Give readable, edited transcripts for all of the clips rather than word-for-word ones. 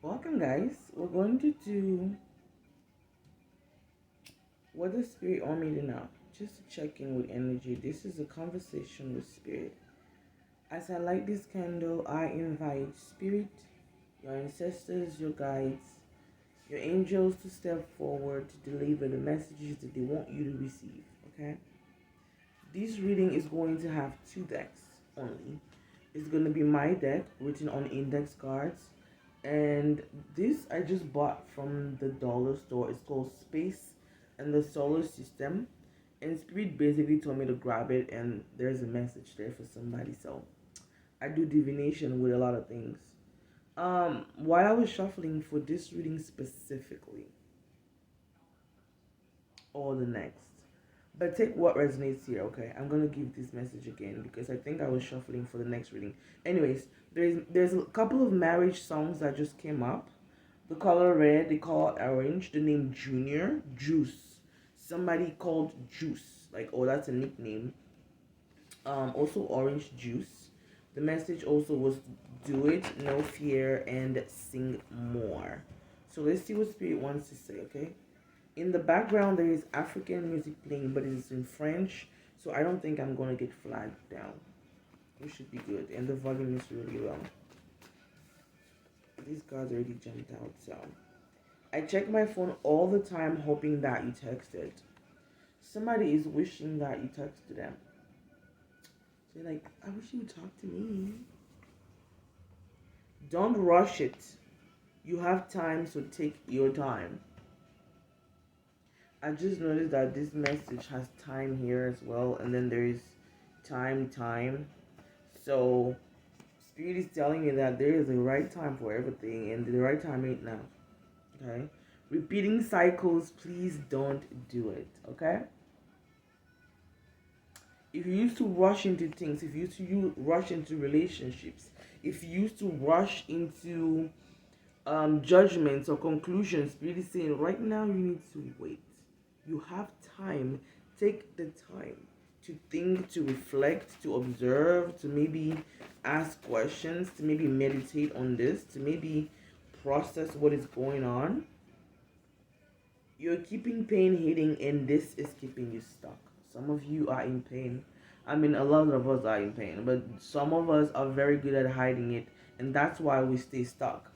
Welcome, guys. We're going to do what the spirit want me to know. Just to check in with energy. This is a conversation with spirit. As I light this candle, I invite spirit, your ancestors, your guides, your angels to step forward to deliver the messages that they want you to receive. Okay? This reading is going to have two decks only. It's going to be my deck written on index cards. And this I just bought from the dollar store. It's called Space and the Solar System. And Spirit basically told me to grab it, and there's a message there for somebody. So I do divination with a lot of things. While I was shuffling for this reading specifically, or the next. But take what resonates here, okay? I'm gonna give this message again because I think I was shuffling for the next reading. Anyways, there's a couple of marriage songs that just came up. The color red, the color orange, the name Junior, Juice. Somebody called Juice. Like, oh, that's a nickname. Also orange juice. The message also was do it, no fear, and sing more. So let's see what spirit wants to say, okay? In the background, there is African music playing, but it is in French, so I don't think I'm gonna get flagged down. We should be good, and the volume is really low. These cards already jumped out, so I check my phone all the time, hoping that you texted. Somebody is wishing that you texted them. They're like, I wish you would talk to me. Don't rush it. You have time, so take your time. I just noticed that this message has time here as well, and then there is time. So spirit is telling me that there is a right time for everything, and the right time ain't now. Okay, repeating cycles, please don't do it. Okay, if you used to rush into things, if you used to rush into relationships, if you used to rush into judgments or conclusions, spirit is saying right now you need to wait. You have time. Take the time to think, to reflect, to observe, to maybe ask questions, to maybe meditate on this, to maybe process what is going on. You're keeping pain hitting, and this is keeping you stuck. Some of you are in pain. I mean, a lot of us are in pain, but some of us are very good at hiding it, and that's why we stay stuck.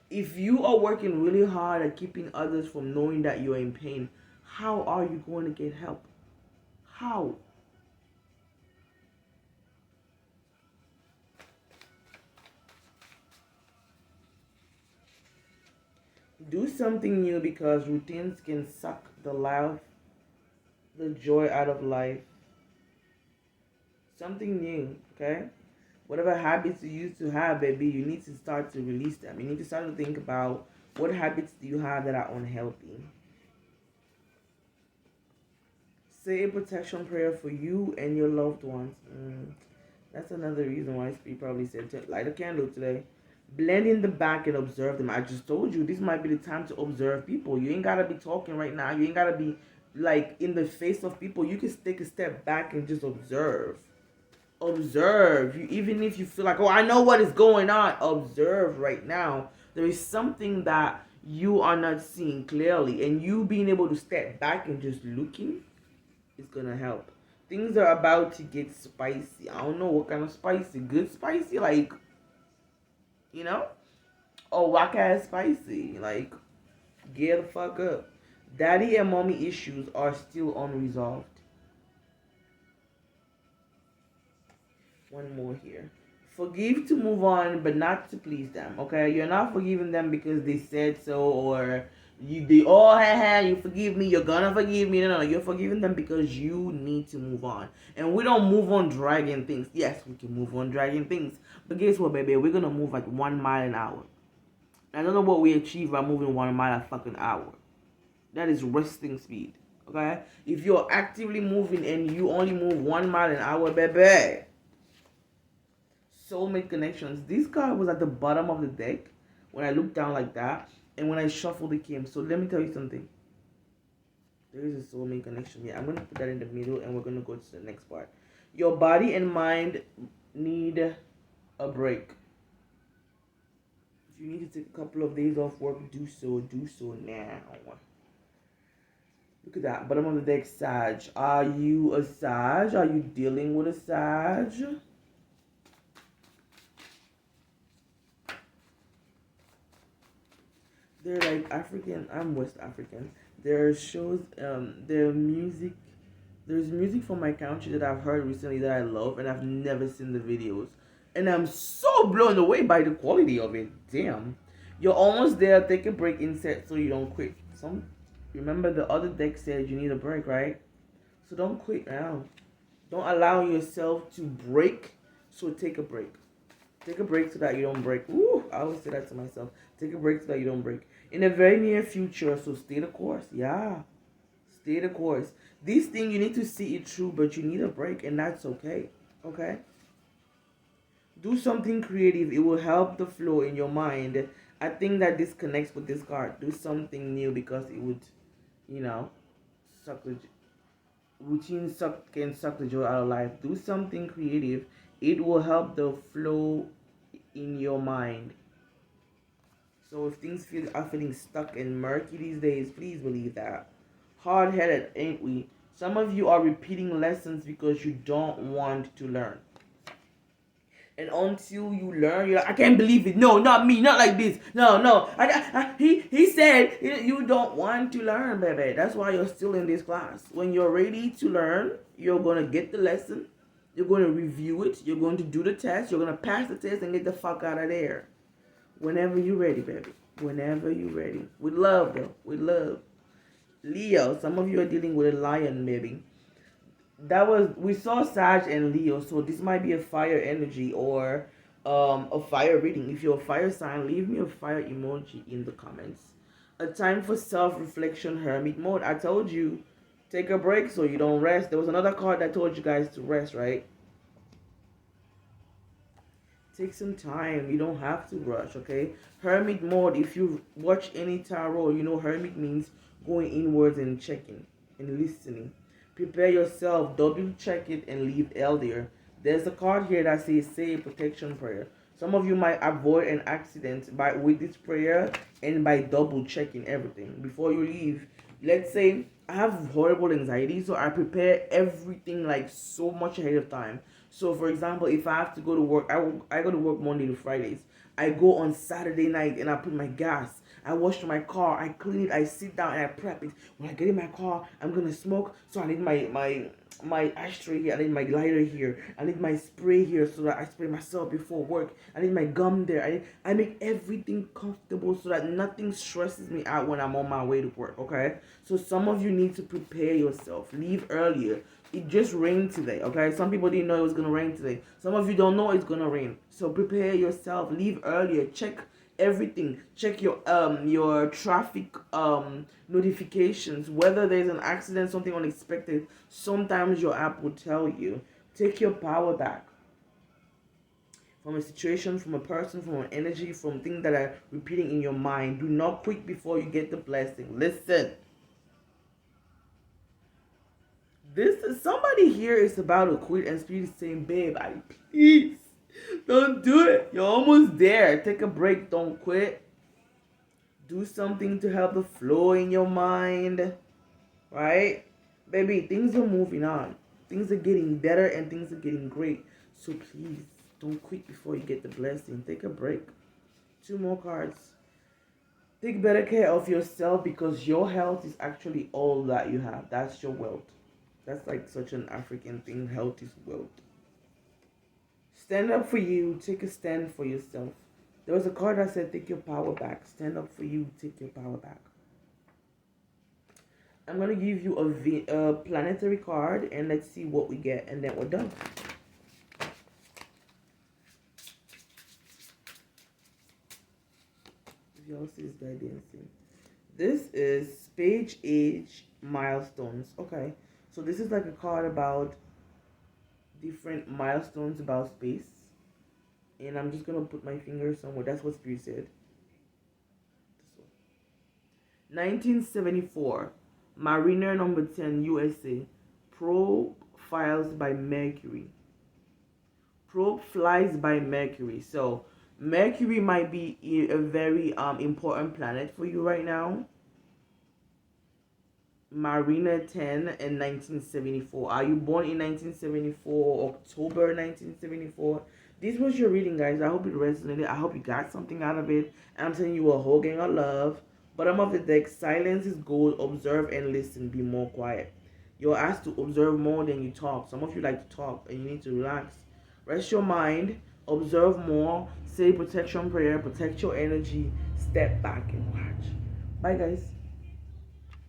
If you are working really hard at keeping others from knowing that you're in pain, how are you going to get help? How? Do something new because routines can suck the joy out of life. Something new, okay? Whatever habits you used to have, baby, you need to start to release them. You need to start to think about what habits do you have that are unhealthy. Say a protection prayer for you and your loved ones. That's another reason why Spirit probably said to light a candle today. Blend in the back and observe them. I just told you this might be the time to observe people. You ain't gotta be talking right now. You ain't gotta be like in the face of people. You can take a step back and just observe. Observe. Even if you feel like, oh, I know what is going on. Observe right now. There is something that you are not seeing clearly, and you being able to step back and just looking is gonna help. Things are about to get spicy. I don't know what kind of spicy. Good spicy, like, you know, or whack ass spicy. Like, get the fuck up. Daddy and mommy issues are still unresolved. One more here. Forgive to move on, but not to please them. Okay, you're not forgiving them because they said so, or you forgive me, you're gonna forgive me. No, you're forgiving them because you need to move on. And we don't move on dragging things. Yes, we can move on dragging things, but guess what, baby? We're gonna move like 1 mile an hour. I don't know what we achieve by moving 1 mile a fucking hour. That is resting speed. Okay, if you're actively moving and you only move 1 mile an hour, baby, soulmate connections. This card was at the bottom of the deck when I looked down like that, and when I shuffled it came. So let me tell you something. There is a soulmate connection. Yeah, I'm gonna put that in the middle, and we're gonna go to the next part. Your body and mind need a break If you need to take a couple of days off work, do so. Do so now. Look at that. Bottom of the deck, Sag. Are you a Sag? Are you dealing with a Sag? They're like African. I'm West African. There are shows, their music. There's music from my country that I've heard recently that I love, and I've never seen the videos. And I'm so blown away by the quality of it. Damn. You're almost there. Take a break instead so you don't quit. Remember the other deck said you need a break, right? So don't quit now. Don't allow yourself to break. So take a break. Take a break so that you don't break. Ooh, I always say that to myself. Take a break so that you don't break. In the very near future, so stay the course. Yeah. Stay the course. This thing, you need to see it through, but you need a break, and that's okay. Okay? Do something creative. It will help the flow in your mind. I think that this connects with this card. Do something new because it would, you know, suck the can suck the joy out of life. Do something creative. It will help the flow in your mind. So if things are feeling stuck and murky these days, please believe that. Hard-headed, ain't we? Some of you are repeating lessons because you don't want to learn. And until you learn, you're like, I can't believe it. No, not me. Not like this. No, no. He said you don't want to learn, baby. That's why you're still in this class. When you're ready to learn, you're going to get the lesson. You're going to review it. You're going to do the test. You're going to pass the test and get the fuck out of there. Whenever you're ready, baby. Whenever you're ready. With love, though. With love. Leo, some of you are dealing with a lion, maybe. We saw Sag and Leo, so this might be a fire energy or a fire reading. If you're a fire sign, leave me a fire emoji in the comments. A time for self-reflection, hermit mode. I told you, take a break so you don't rest. There was another card that told you guys to rest, right? Take some time. You don't have to rush, okay? Hermit mode, if you watch any tarot, you know hermit means going inwards and checking and listening. Prepare yourself, double check it, and leave earlier. There's a card here that says say a protection prayer. Some of you might avoid an accident with this prayer and by double checking everything before you leave. Let's say I have horrible anxiety, so I prepare everything like so much ahead of time. So for example, if I have to go to work, I go to work Monday to Fridays. I go on Saturday night and I put my gas. I wash my car, I clean it, I sit down and I prep it. When I get in my car, I'm gonna smoke. So I need my ashtray here, I need my lighter here, I need my spray here so that I spray myself before work. I need my gum there. I make everything comfortable so that nothing stresses me out when I'm on my way to work, okay? So some of you need to prepare yourself. Leave earlier. It just rained today, okay? Some people didn't know it was gonna rain today. Some of you don't know it's gonna rain. So prepare yourself. Leave earlier. Check everything. Check your traffic notifications. Whether there's an accident, something unexpected. Sometimes your app will tell you. Take your power back from a situation, from a person, from an energy, from things that are repeating in your mind. Do not quit before you get the blessing. Listen. Somebody here is about to quit and Spirit is saying, babe, please don't do it. You're almost there. Take a break. Don't quit. Do something to help the flow in your mind. Right? Baby, things are moving on. Things are getting better and things are getting great. So please, don't quit before you get the blessing. Take a break. 2 more cards. Take better care of yourself because your health is actually all that you have. That's your wealth. That's like such an African thing. Health is wealth. Stand up for you. Take a stand for yourself. There was a card that said, take your power back. Stand up for you. Take your power back. I'm going to give you a planetary card and let's see what we get. And then we're done. If y'all see this guy dancing. This is Spade Age Milestones. Okay. So this is like a card about different milestones about space. And I'm just going to put my finger somewhere. That's what Spirit said. This one. 1974. Mariner number 10, USA. Probe files by Mercury. Probe flies by Mercury. So Mercury might be a very important planet for you right now. Marina 10 in 1974. Are you born in 1974, October 1974? This was your reading, guys. I hope it resonated. I hope you got something out of it. And I'm sending you a whole gang of love. Bottom of the deck, silence is gold. Observe and listen. Be more quiet. You're asked to observe more than you talk. Some of you like to talk and you need to relax. Rest your mind. Observe more. Say protection prayer. Protect your energy. Step back and watch. Bye, guys.